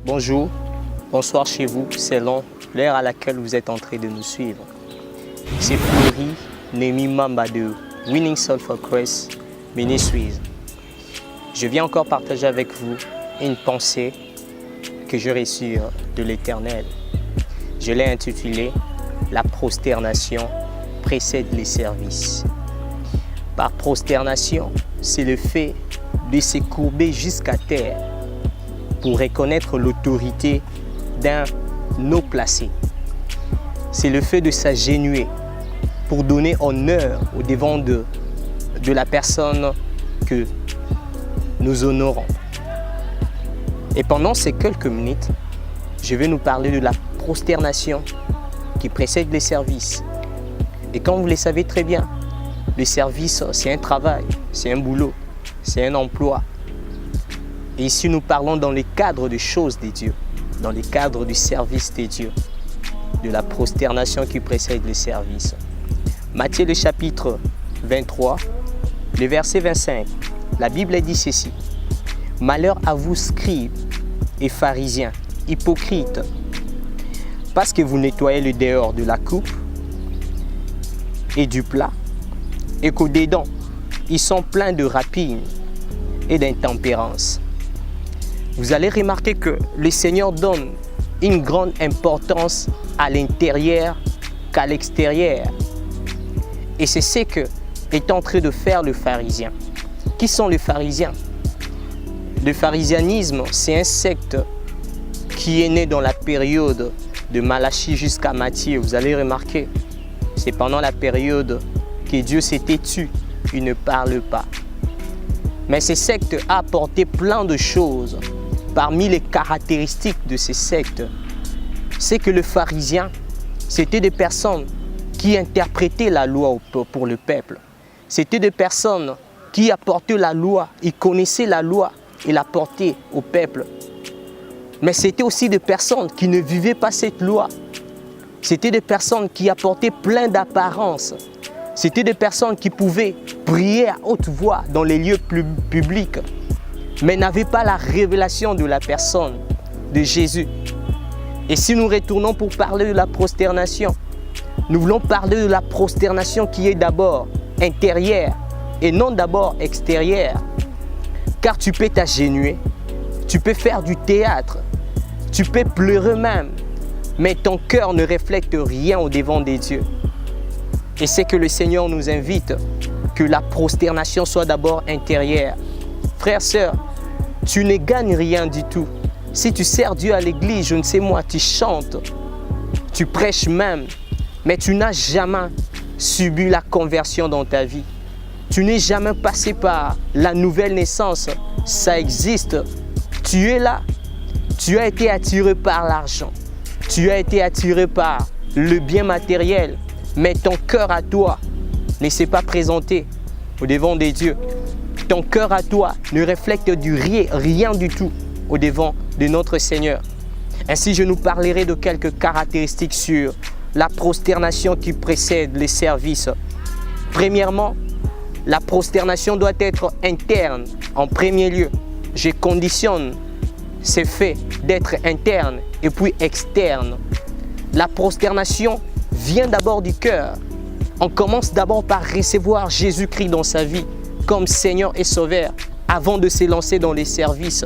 Bonjour, bonsoir chez vous, selon l'heure à laquelle vous êtes en train de nous suivre. C'est Fleury Némi Mamba de Winning Soul for Christ Ministries. Je viens encore partager avec vous une pensée que je reçue de l'Éternel. Je l'ai intitulée « La prosternation précède les services ». Par prosternation, c'est le fait de se courber jusqu'à terre pour reconnaître l'autorité d'un haut placé. C'est le fait de s'agenouiller pour donner honneur au devant de la personne que nous honorons. Et pendant ces quelques minutes, je vais nous parler de la prosternation qui précède les services. Et comme vous le savez très bien, le service, c'est un travail, c'est un boulot, c'est un emploi. Et ici, nous parlons dans le cadre des choses de Dieu, dans le cadre du service de Dieu, de la prosternation qui précède le service. Matthieu, le chapitre 23, le verset 25, la Bible dit ceci. « Malheur à vous, scribes et pharisiens, hypocrites, parce que vous nettoyez le dehors de la coupe et du plat, et qu'au-dedans, ils sont pleins de rapines et d'intempérance. » Vous allez remarquer que le Seigneur donne une grande importance à l'intérieur qu'à l'extérieur. Et c'est ce qu'est en train de faire le pharisien. Qui sont les pharisiens? Le pharisianisme, c'est un secte qui est né dans la période de Malachie jusqu'à Matthieu. Vous allez remarquer, c'est pendant la période que Dieu s'est têtu, il ne parle pas. Mais ce secte a apporté plein de choses. Parmi les caractéristiques de ces sectes, c'est que les pharisiens, c'était des personnes qui interprétaient la loi pour le peuple. C'était des personnes qui apportaient la loi, ils connaissaient la loi et l'apportaient au peuple. Mais c'était aussi des personnes qui ne vivaient pas cette loi. C'était des personnes qui apportaient plein d'apparences. C'était des personnes qui pouvaient prier à haute voix dans les lieux publics, mais n'avaient pas la révélation de la personne de Jésus. Et si nous retournons pour parler de la prosternation, nous voulons parler de la prosternation qui est d'abord intérieure et non d'abord extérieure. Car tu peux t'agenouiller, tu peux faire du théâtre, tu peux pleurer même, mais ton cœur ne reflète rien au devant des dieux. Et c'est que le Seigneur nous invite, que la prosternation soit d'abord intérieure. Frères, sœurs, tu ne gagnes rien du tout. Si tu sers Dieu à l'église, je ne sais moi, tu chantes, tu prêches même, mais tu n'as jamais subi la conversion dans ta vie. Tu n'es jamais passé par la nouvelle naissance. Ça existe. Tu es là. Tu as été attiré par l'argent. Tu as été attiré par le bien matériel. Mais ton cœur à toi ne s'est pas présenté au devant des dieux. Ton cœur à toi ne reflète rien du tout au devant de notre Seigneur. Ainsi, je nous parlerai de quelques caractéristiques sur la prosternation qui précède les services. Premièrement, la prosternation doit être interne en premier lieu. Je conditionne ces faits d'être interne et puis externe. La prosternation vient d'abord du cœur. On commence d'abord par recevoir Jésus-Christ dans sa vie comme Seigneur et Sauveur avant de se lancer dans les services.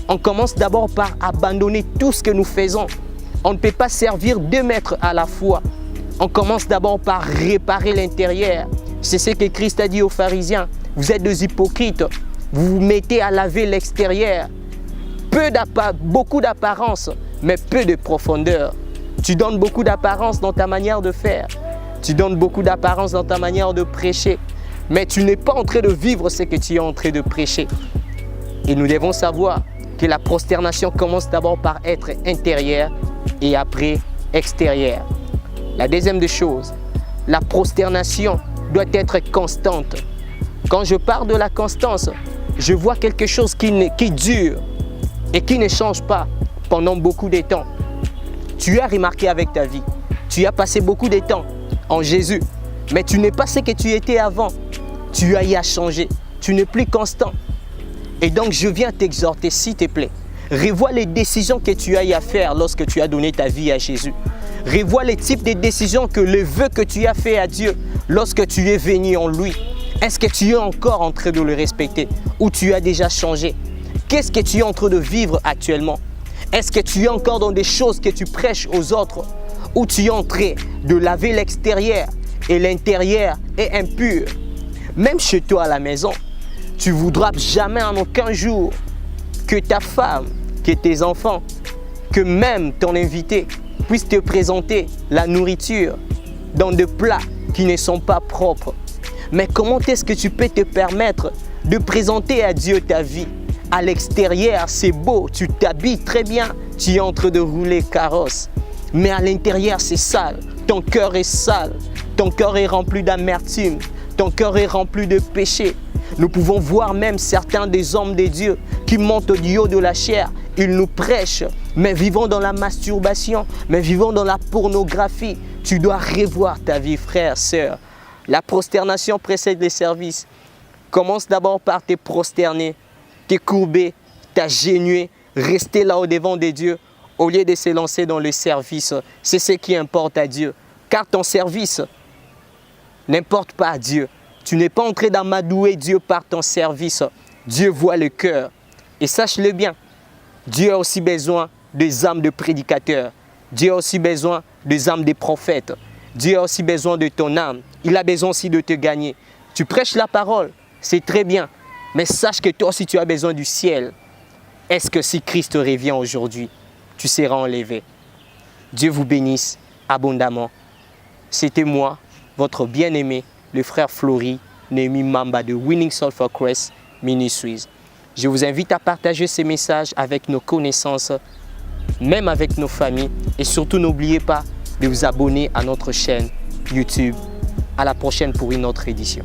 On commence d'abord par abandonner tout ce que nous faisons. On ne peut pas servir 2 maîtres à la fois. On commence d'abord par réparer l'intérieur. C'est ce que Christ a dit aux pharisiens. Vous êtes des hypocrites. Vous vous mettez à laver l'extérieur. Beaucoup d'apparence, mais peu de profondeur. Tu donnes beaucoup d'apparence dans ta manière de faire. Tu donnes beaucoup d'apparence dans ta manière de prêcher. Mais tu n'es pas en train de vivre ce que tu es en train de prêcher. Et nous devons savoir que la prosternation commence d'abord par être intérieure et après extérieure. La deuxième des choses, la prosternation doit être constante. Quand je parle de la constance, je vois quelque chose qui dure et qui ne change pas pendant beaucoup de temps. Tu as remarqué avec ta vie, tu as passé beaucoup de temps en Jésus, mais tu n'es pas ce que tu étais avant. Tu as changé, tu n'es plus constant. Et donc je viens t'exhorter, s'il te plaît, Revois les décisions que tu as eu à faire lorsque tu as donné ta vie à Jésus. Revois les types de décisions les vœux que tu as fait à Dieu lorsque tu es venu en lui. Est-ce que tu es encore en train de le respecter ou tu as déjà changé? Qu'est-ce que tu es en train de vivre actuellement? Est-ce que tu es encore dans des choses que tu prêches aux autres ou tu es en train de laver l'extérieur et l'intérieur est impur? Même chez toi à la maison, tu ne voudras jamais en aucun jour que ta femme, que tes enfants, que même ton invité puisse te présenter la nourriture dans des plats qui ne sont pas propres. Mais comment est-ce que tu peux te permettre de présenter à Dieu ta vie? À l'extérieur, c'est beau, tu t'habilles très bien, tu es en train de rouler carrosse. Mais à l'intérieur, c'est sale, ton cœur est sale, ton cœur est rempli d'amertume, ton cœur est rempli de péché. Nous pouvons voir même certains des hommes de Dieu qui montent au haut de la chair. Ils nous prêchent, mais vivons dans la masturbation, mais vivons dans la pornographie. Tu dois revoir ta vie, frère, sœur. La prosternation précède les services. Commence d'abord par te prosterner, te courber, t'agenouiller, rester là au devant de Dieu au lieu de se lancer dans le service. C'est ce qui importe à Dieu. Car ton service n'importe pas à Dieu. Tu n'es pas en train d'amadouer Dieu par ton service. Dieu voit le cœur. Et sache-le bien, Dieu a aussi besoin des âmes de prédicateurs. Dieu a aussi besoin des âmes des prophètes. Dieu a aussi besoin de ton âme. Il a besoin aussi de te gagner. Tu prêches la parole, c'est très bien. Mais sache que toi aussi tu as besoin du ciel. Est-ce que si Christ revient aujourd'hui, tu seras enlevé? Dieu vous bénisse abondamment. C'était moi, votre bien-aimé, le frère Flory, Némi Mamba de Winning Souls for Christ Ministries. Je vous invite à partager ces messages avec nos connaissances, même avec nos familles. Et surtout, n'oubliez pas de vous abonner à notre chaîne YouTube. À la prochaine pour une autre édition.